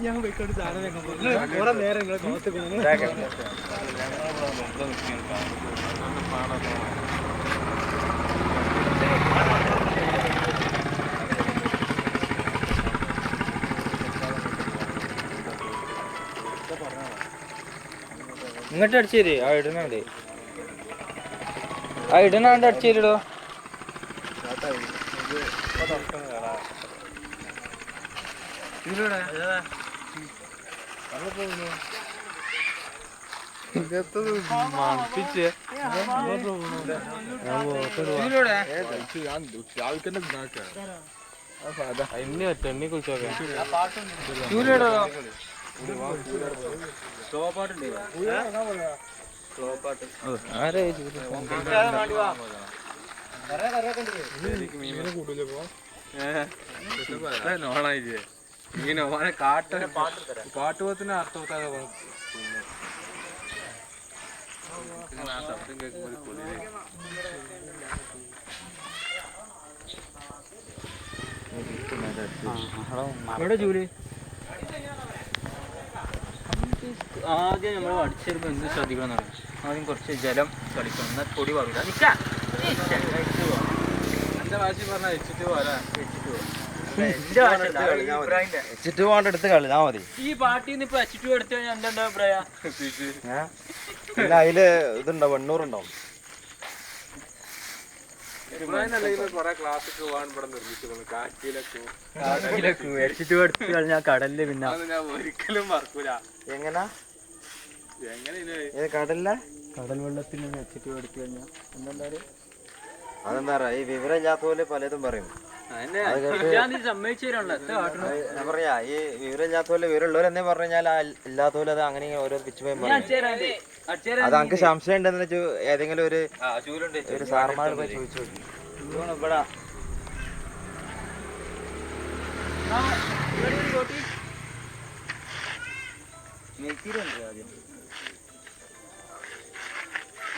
ഞാൻ പോയിക്കൊണ്ട് സാധനം നേരം നിങ്ങളെ കാത്തുകൊണ്ടു ഇങ്ങോട്ട് അടിച്ചേരി ആ ഇടുന്നുണ്ട് ആ ഇടുന്നാണ്ട് അടിച്ചേരിടോ എണ്ണി കുളിച്ചോക്കെ നോണായില്ലേ ഇങ്ങനെ ഓനെ പാട്ടുപോത്തിന് അർത്ഥത്താതെ ശബ്ദം കേൾക്കുമ്പോൾ എവിടെ ജൂലി ആദ്യം നമ്മൾ അടിച്ചെടുക്കുമ്പോൾ എന്ത് ശ്രദ്ധിക്കണം എന്നാണ് ആദ്യം കുറച്ച് ജലം കളിക്കണം എന്നാൽ പൊടി പറയില്ല എന്റെ ഭാഷ പറഞ്ഞാൽ വെച്ചിട്ട് പോരാ വെച്ചിട്ട് പോകണ്ട എടുത്ത് കളിഞ്ഞാ മതി. ഈ പാട്ടിന്ന് ഇപ്പൊ വെച്ചിട്ട് എടുത്തു കഴിഞ്ഞാൽ എന്താ അഭിപ്രായം? പിന്നെ അതില് ഇതുണ്ടാവും 800 ഉണ്ടാവും. കടലില് പിന്നെ ഒരിക്കലും മറക്കൂല. എങ്ങനാ കടലിലെ കടൽ വെള്ളത്തിൽ വെച്ചിട്ട് എടുത്തു കഴിഞ്ഞാൽ അതെന്താ പറയാ ഈ വിവരം ഇല്ലാത്ത പോലെ പലതും പറയും. ഞാൻ പറയാ ഈ വിവരം ഇല്ലാത്ത പോലെ വിവരമുള്ളവർ എന്നേ പറഞ്ഞു കഴിഞ്ഞാൽ ഇല്ലാത്ത പോലെ അത് അങ്ങനെ ഓരോ പിച്ചു പോയി പറയും. അത് നമുക്ക് സംശയം ഉണ്ടെന്ന് വെച്ചു ഏതെങ്കിലും ഒരു സാറന്മാർ പോയി ചോദിച്ചു ഇവിടെ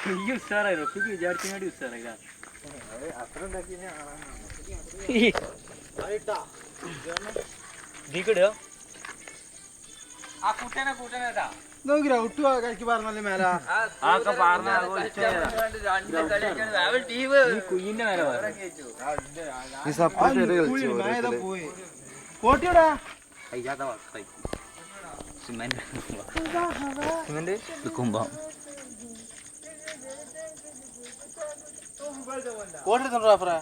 വിചാരിച്ചു ഉസാറായി കുഞ്ഞിന്റെ മേലെ കോട്ടെടുത്തോണ്ടാ